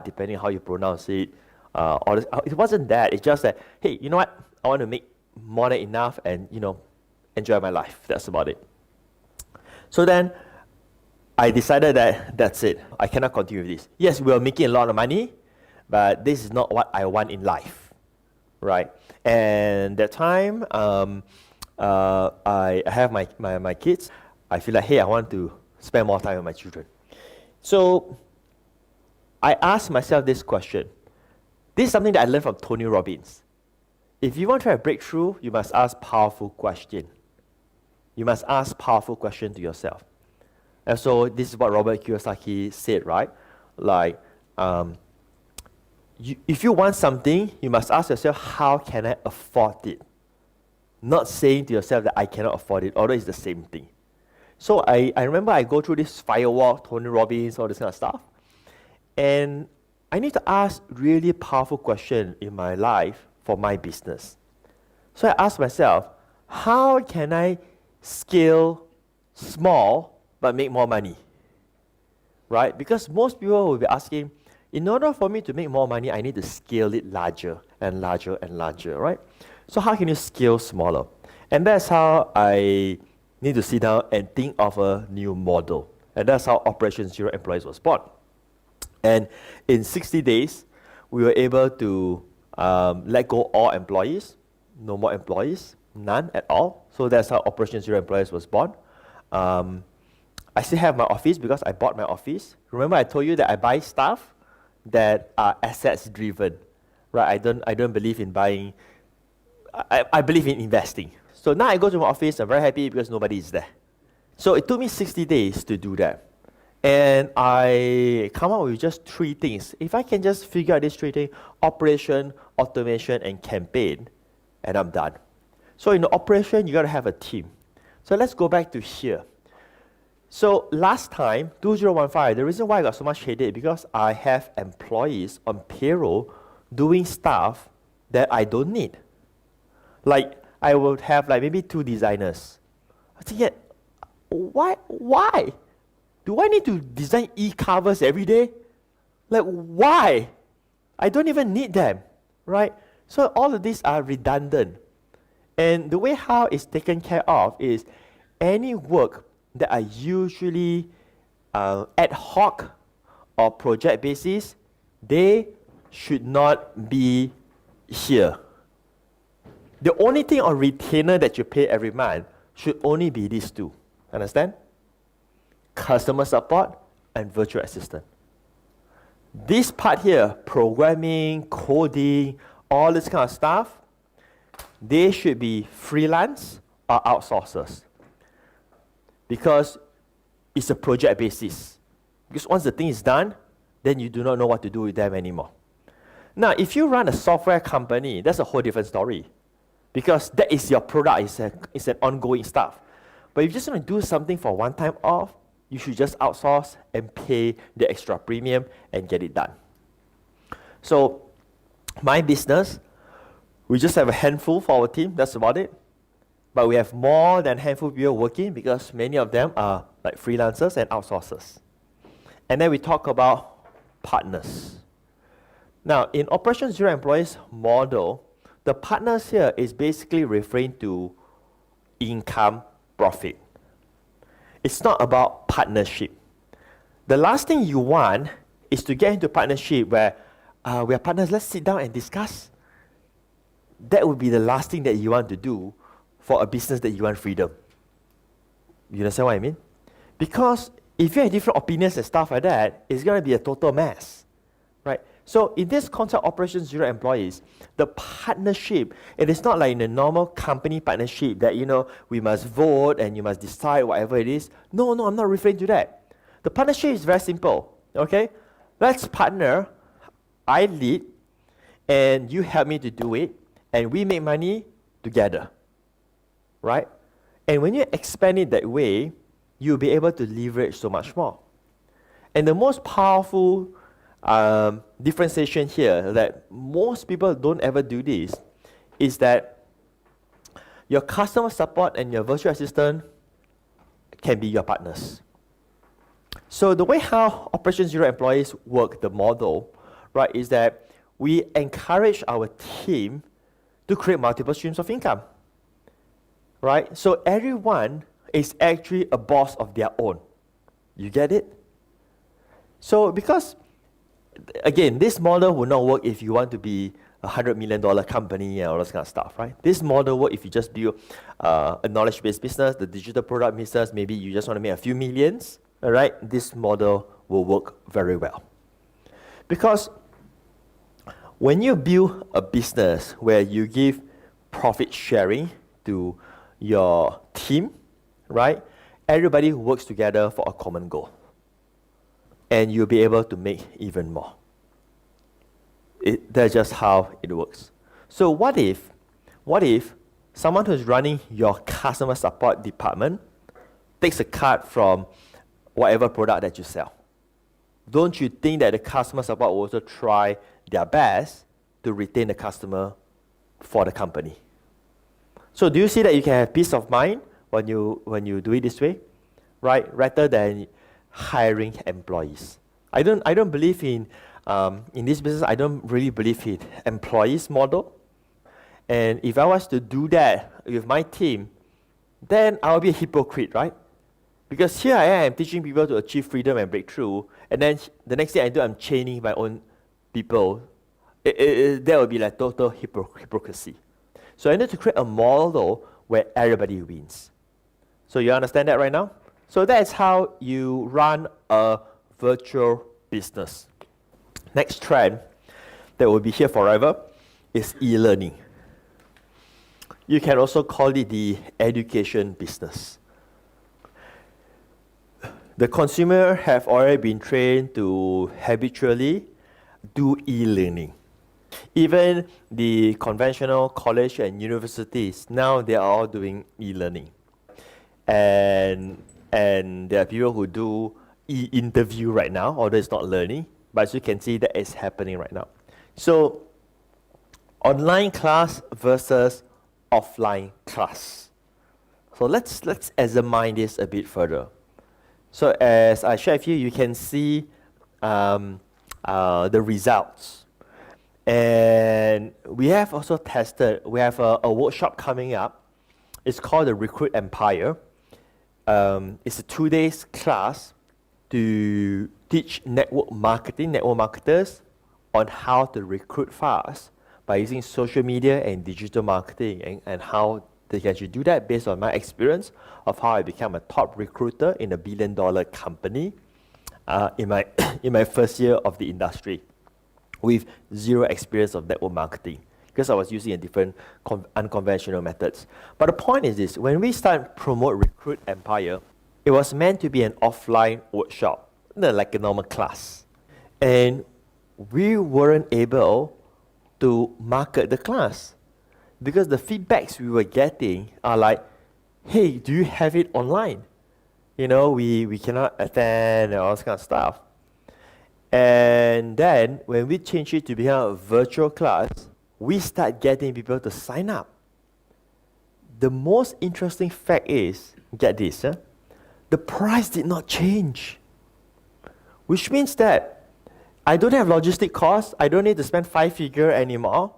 depending on how you pronounce it. It wasn't that. It's just that, hey, you know what? I want to make more than enough and, you know, enjoy my life. That's about it. So then, I decided that that's it. I cannot continue with this. Yes, we are making a lot of money, but this is not what I want in life, right? And that time, I have my kids. I feel like, hey, I want to spend more time with my children. So I asked myself this question. This is something that I learned from Tony Robbins. If you want to try a breakthrough, you must ask powerful question. You must ask powerful question to yourself. And so this is what Robert Kiyosaki said, right? Like, if you want something, you must ask yourself, how can I afford it? Not saying to yourself that I cannot afford it, although it's the same thing. So I remember I go through this firewalk, Tony Robbins, all this kind of stuff. And I need to ask really powerful question in my life for my business. So I asked myself, how can I scale small but make more money? Right? Because most people will be asking, in order for me to make more money, I need to scale it larger and larger and larger, right? So how can you scale smaller? And that's how I need to sit down and think of a new model. And that's how Operation Zero Employees was born. And in 60 days, we were able to let go all employees, no more employees, none at all. So that's how Operation Zero Employees was born. I still have my office because I bought my office. Remember I told you that I buy stuff that are assets driven, right? I don't believe in buying, I believe in investing. So now I go to my office, I'm very happy because nobody is there. So it took me 60 days to do that. And I come up with just 3 things. If I can just figure out these 3 things, operation, automation, and campaign, and I'm done. So in the operation, you gotta have a team. So let's go back to here. So last time, 2015, the reason why I got so much headache because I have employees on payroll doing stuff that I don't need. Like, I would have like maybe 2 designers. I think, yeah, why? Do I need to design e-covers every day? Like, why? I don't even need them, right? So all of these are redundant. And the way how it's taken care of is any work that are usually ad hoc or project basis, they should not be here. The only thing on retainer that you pay every month should only be these 2. Understand? Customer support and virtual assistant. This part here, programming, coding, all this kind of stuff, they should be freelance or outsourcers. Because it's a project basis. Because once the thing is done, then you do not know what to do with them anymore. Now, if you run a software company, that's a whole different story. Because that is your product, it's an ongoing stuff. But if you just want to do something for one time off, you should just outsource and pay the extra premium and get it done. So, my business, we just have a handful for our team, that's about it. But we have more than a handful of people working because many of them are like freelancers and outsourcers. And then we talk about partners. Now, in Operation Zero Employees model, the partners here is basically referring to income profit. It's not about partnership. The last thing you want is to get into partnership where we are partners, let's sit down and discuss. That would be the last thing that you want to do for a business that you want freedom. You understand what I mean? Because if you have different opinions and stuff like that, it's going to be a total mess, right? So in this concept, Operation Zero Employees, the partnership, it is not like in a normal company partnership that, we must vote and you must decide whatever it is. No, I'm not referring to that. The partnership is very simple, okay? Let's partner, I lead, and you help me to do it, and we make money together, right? And when you expand it that way, you'll be able to leverage so much more. And the most powerful differentiation here that most people don't ever do this is that your customer support and your virtual assistant can be your partners. So the way how Operation Zero Employees work, the model, right, is that we encourage our team to create multiple streams of income, right? So everyone is actually a boss of their own. You get it? So because, again, this model will not work if you want to be a $100 million company and all this kind of stuff, right? This model works if you just build a knowledge-based business, the digital product business, maybe you just want to make a few millions, all right? This model will work very well. Because when you build a business where you give profit sharing to your team, right? Everybody works together for a common goal. And you'll be able to make even more. That's just how it works. So what if someone who's running your customer support department takes a cut from whatever product that you sell? Don't you think that the customer support will also try their best to retain the customer for the company? So do you see that you can have peace of mind when you do it this way, right? Rather than hiring employees. I don't believe in this business. I don't really believe in employees model. And if I was to do that with my team, then I'll be a hypocrite, right? Because here I am teaching people to achieve freedom and breakthrough, and then the next thing I do, I'm chaining my own people. That would be like total hypocrisy. So I need to create a model where everybody wins. So you understand that right now? So that's how you run a virtual business. Next trend that will be here forever is e-learning. You can also call it the education business. The consumer have already been trained to habitually do e-learning. Even the conventional college and universities, now they are all doing e-learning. And there are people who do e-interview right now, although it's not learning, but as you can see, that is happening right now. So, online class versus offline class. So let's examine this a bit further. So as I share with you, you can see the results. And we have also tested, we have a workshop coming up. It's called the Recruit Empire. It's a 2 days class to teach network marketers on how to recruit fast by using social media and digital marketing, and how they can actually do that based on my experience of how I became a top recruiter in a $1 billion company in my first year of the industry with zero experience of network marketing because I was using a different unconventional methods. But the point is this, when we start promote Recruit Empire, it was meant to be an offline workshop, like a normal class. And we weren't able to market the class because the feedbacks we were getting are like, hey, do you have it online? We cannot attend and all this kind of stuff. And then when we changed it to become a virtual class, we start getting people to sign up. The most interesting fact is, get this, the price did not change. Which means that I don't have logistic costs. I don't need to spend 5 figures anymore.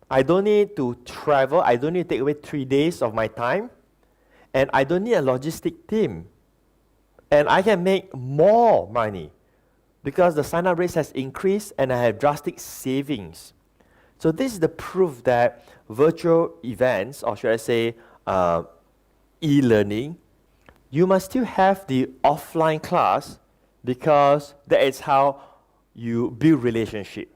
I don't need to travel. I don't need to take away 3 days of my time. And I don't need a logistic team. And I can make more money because the sign-up rate has increased and I have drastic savings. So this is the proof that virtual events, or should I say e-learning, you must still have the offline class because that is how you build relationship.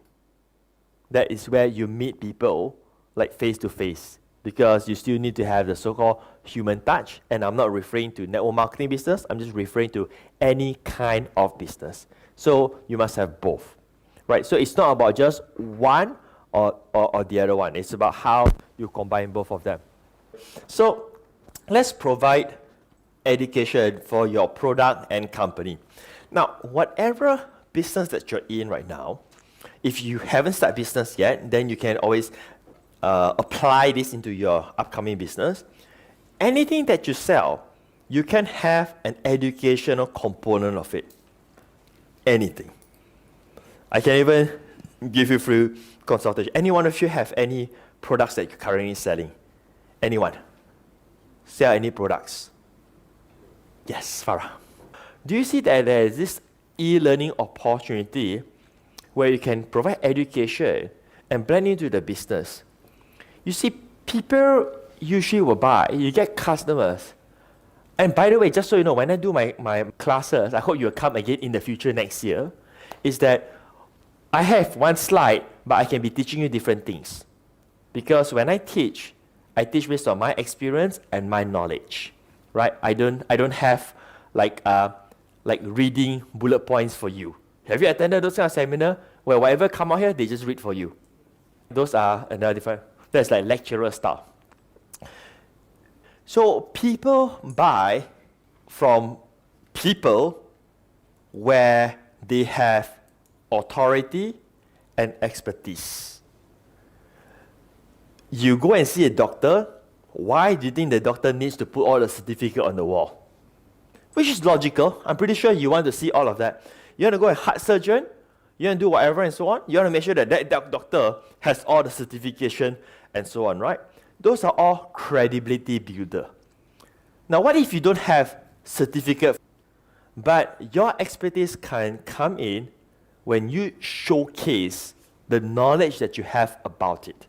That is where you meet people like face-to-face, because you still need to have the so-called human touch. And I'm not referring to network marketing business, I'm just referring to any kind of business. So you must have both, right? So it's not about just one or the other one. It's about how you combine both of them. So let's provide education for your product and company. Now, whatever business that you're in right now, if you haven't started business yet, then you can always apply this into your upcoming business. Anything that you sell, you can have an educational component of it. Anything. I can even give you free consultation. Any one of you have any products that you're currently selling? Anyone? Sell any products? Yes, Farah. Do you see that there is this e-learning opportunity where you can provide education and blend into the business? You see, people usually will buy, you get customers. And by the way, just so you know, when I do my classes, I hope you'll come again in the future next year, is that I have one slide, but I can be teaching you different things. Because when I teach based on my experience and my knowledge, right? I don't have like reading bullet points for you. Have you attended those kind of seminar where whatever come out here, they just read for you? Those are another different, that's like lecturer style. So people buy from people where they have authority and expertise. You go and see a doctor, why do you think the doctor needs to put all the certificate on the wall? Which is logical. I'm pretty sure you want to see all of that. You want to go a heart surgeon, you want to do whatever and so on, you want to make sure that that doctor has all the certification and so on, right? Those are all credibility builder. Now, what if you don't have certificate, but your expertise can come in when you showcase the knowledge that you have about it?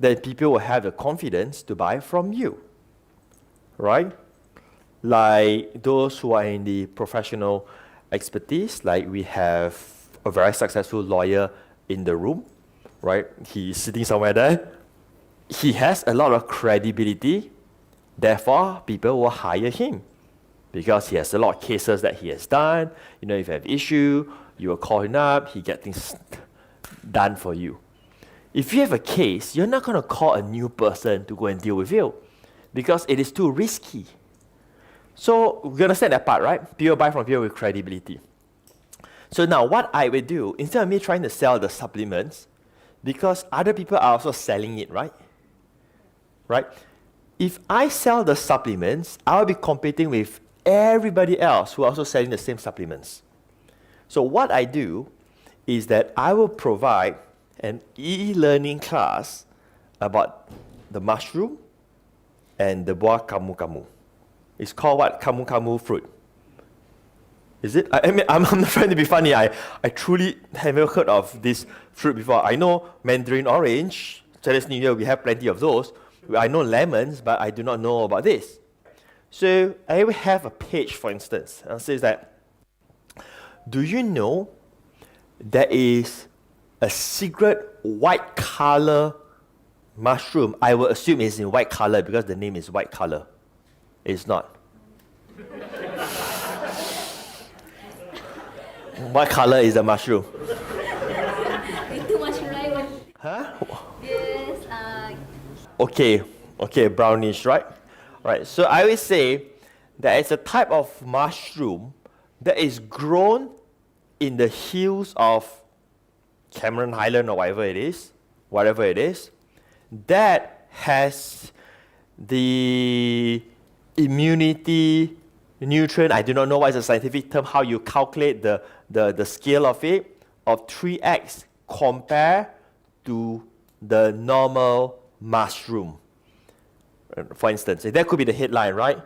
Then people will have the confidence to buy from you, right? Like those who are in the professional expertise, like we have a very successful lawyer in the room, right? He's sitting somewhere there. He has a lot of credibility, therefore people will hire him because he has a lot of cases that he has done. You know, if you have issue, you will call him up, he gets things done for you. If you have a case, you're not going to call a new person to go and deal with you because it is too risky. So we understand that part, right? People buy from people with credibility. So now what I will do, instead of me trying to sell the supplements, because other people are also selling it, right? Right? If I sell the supplements, I'll be competing with everybody else who are also selling the same supplements. So what I do is that I will provide an e-learning class about the mushroom and the buah kamu kamu. It's called what? Kamu kamu fruit. Is it? I mean, I'm not trying to be funny. I truly haven't heard of this fruit before. I know mandarin orange. Chinese New Year, we have plenty of those. I know lemons, but I do not know about this. So I will have a page, for instance, and says that, do you know there is a secret white color mushroom? I will assume it's in white color because the name is white color. It's not. What color is the mushroom? Itu mushroom. Huh? Yes. Okay, brownish, right? Right. So I will say that it's a type of mushroom that is grown in the hills of Cameron Highland or whatever it is, that has the immunity nutrient, I do not know what is the scientific term, how you calculate the scale of it, of 3x compared to the normal mushroom. For instance, that could be the headline, right?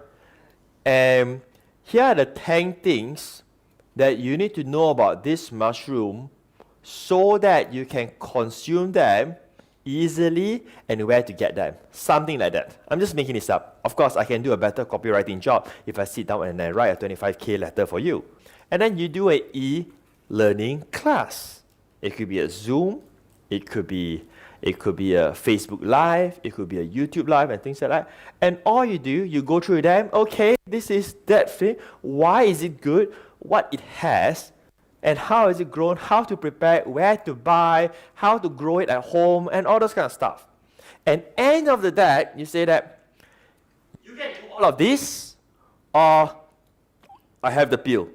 And here are the 10 things that you need to know about this mushroom so that you can consume them easily and where to get them. Something like that. I'm just making this up. Of course, I can do a better copywriting job if I sit down and I write a 25K letter for you. And then you do an e-learning class. It could be a Zoom, it could be a Facebook Live, it could be a YouTube Live and things like that. And all you do, you go through them, okay, this is that thing, why is it good, what it has, and how is it grown, how to prepare it, where to buy, how to grow it at home, and all those kind of stuff. And end of the day, you say that, you can do all of this, or I have the pill,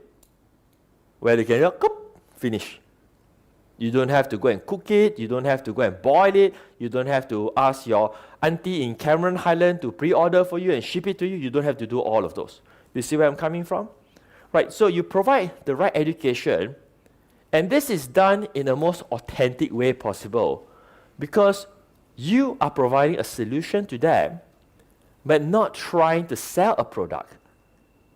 where they can finish. You don't have to go and cook it, you don't have to go and boil it, you don't have to ask your auntie in Cameron Highland to pre-order for you and ship it to you, you don't have to do all of those. You see where I'm coming from? Right, so you provide the right education, and this is done in the most authentic way possible because you are providing a solution to them, but not trying to sell a product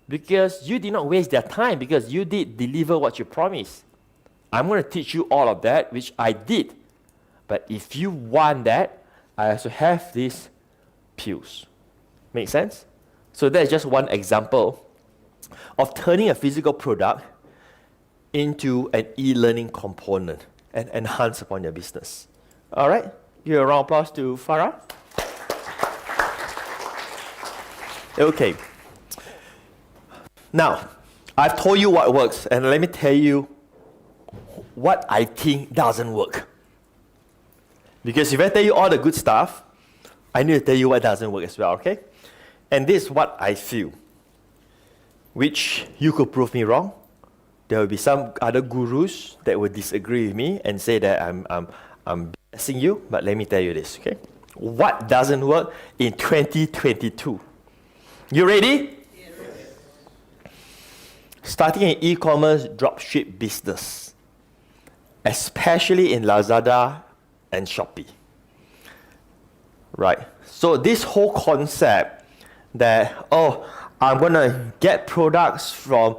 because you did not waste their time because you did deliver what you promised. I'm going to teach you all of that, which I did. But if you want that, I also have these pills. Make sense? So that's just one example of turning a physical product into an e-learning component and enhance upon your business. All right? Give a round of applause to Farah. Okay. Now, I've told you what works, and let me tell you what I think doesn't work. Because if I tell you all the good stuff, I need to tell you what doesn't work as well, okay? And this is what I feel, which you could prove me wrong. There will be some other gurus that will disagree with me and say that I'm blessing you, but let me tell you this, okay? What doesn't work in 2022? You ready? Yes. Starting an e-commerce dropship business, especially in Lazada and Shopee. Right. So this whole concept that, I'm going to get products from,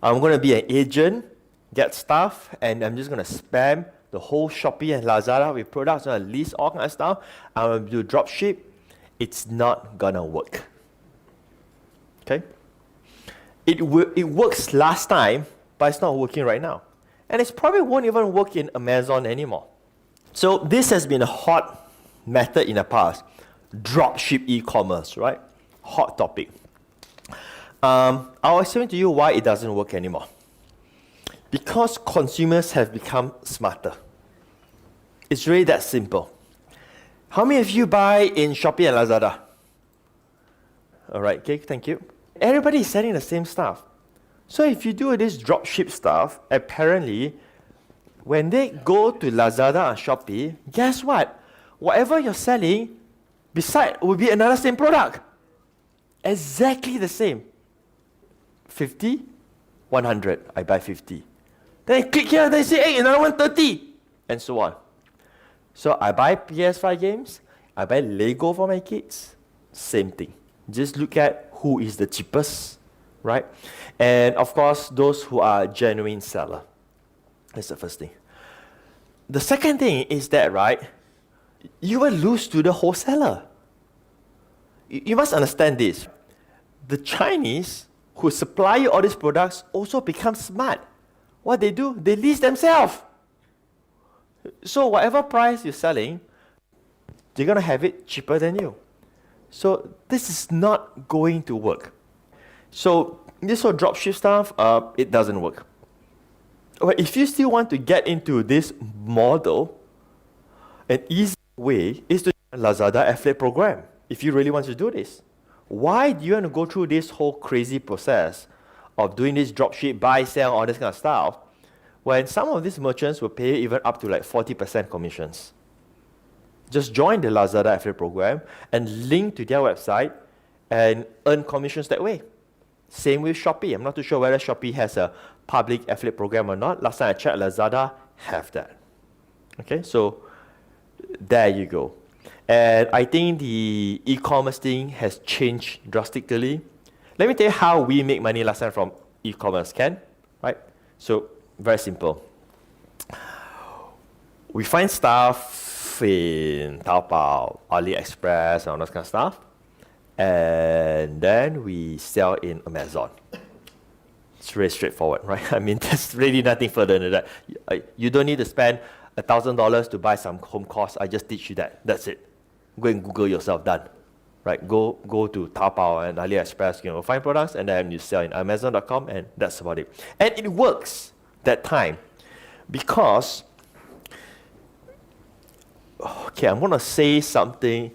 I'm going to be an agent, get stuff, and I'm just going to spam the whole Shopee and Lazada with products, and list all kind of stuff, I'm going to do dropship. It's not going to work. Okay? It works last time, but it's not working right now. And it probably won't even work in Amazon anymore. So this has been a hot method in the past. Dropship e-commerce, right? Hot topic. I'll explain to you why it doesn't work anymore. Because consumers have become smarter. It's really that simple. How many of you buy in Shopee and Lazada? All right, okay, thank you. Everybody is selling the same stuff. So if you do this dropship stuff, apparently, when they go to Lazada and Shopee, guess what? Whatever you're selling, beside will be another same product. Exactly the same. 50, 100, I buy 50. Then I click here, they say, hey, another one 30, and so on. So I buy PS5 games, I buy Lego for my kids, same thing. Just look at who is the cheapest, right? And of course, those who are genuine seller. That's the first thing. The second thing is that, right, you will lose to the wholesaler. You must understand this. The Chinese who supply you all these products also become smart. What they do, they list themselves. So whatever price you're selling, they're going to have it cheaper than you. So this is not going to work. So this whole dropship stuff, it doesn't work. But if you still want to get into this model, an easy way is to join Lazada affiliate program if you really want to do this. Why do you want to go through this whole crazy process of doing this dropship, buy, sell, all this kind of stuff, when some of these merchants will pay even up to like 40% commissions? Just join the Lazada affiliate program and link to their website and earn commissions that way. Same with Shopee. I'm not too sure whether Shopee has a public affiliate program or not. Last time I checked, Lazada have that. Okay, so there you go. And I think the e-commerce thing has changed drastically. Let me tell you how we make money last time from e-commerce, Ken. Right? So, very simple. We find stuff in Taobao, AliExpress, and all that kind of stuff. And then we sell in Amazon. It's really straightforward, right? I mean, there's really nothing further than that. You don't need to spend $1,000 to buy some home course. I just teach you that. That's it. Go and Google yourself, done. Right? Go to Taobao and AliExpress, find products, and then you sell in Amazon.com, and that's about it. And it works that time because, okay, I'm going to say something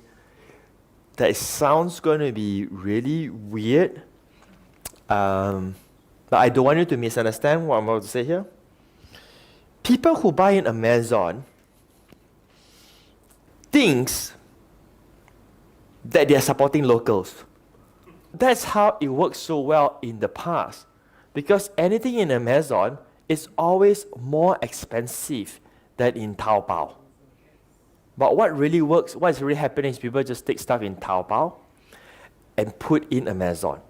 that sounds going to be really weird, but I don't want you to misunderstand what I'm about to say here. People who buy in Amazon thinks that they are supporting locals. That's how it worked so well in the past, because anything in Amazon is always more expensive than in Taobao. But what really works, what's really happening is people just take stuff in Taobao and put in Amazon.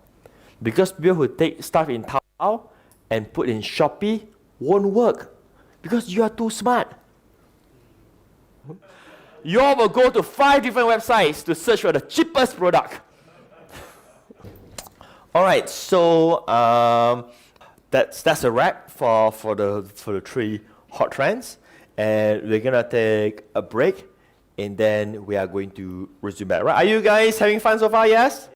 Because people who take stuff in Taobao and put in Shopee won't work, because you are too smart. You all will go to 5 different websites to search for the cheapest product. All right, so that's a wrap for the 3 hot trends, and we're gonna take a break, and then we are going to resume back. Right? Are you guys having fun so far? Yes.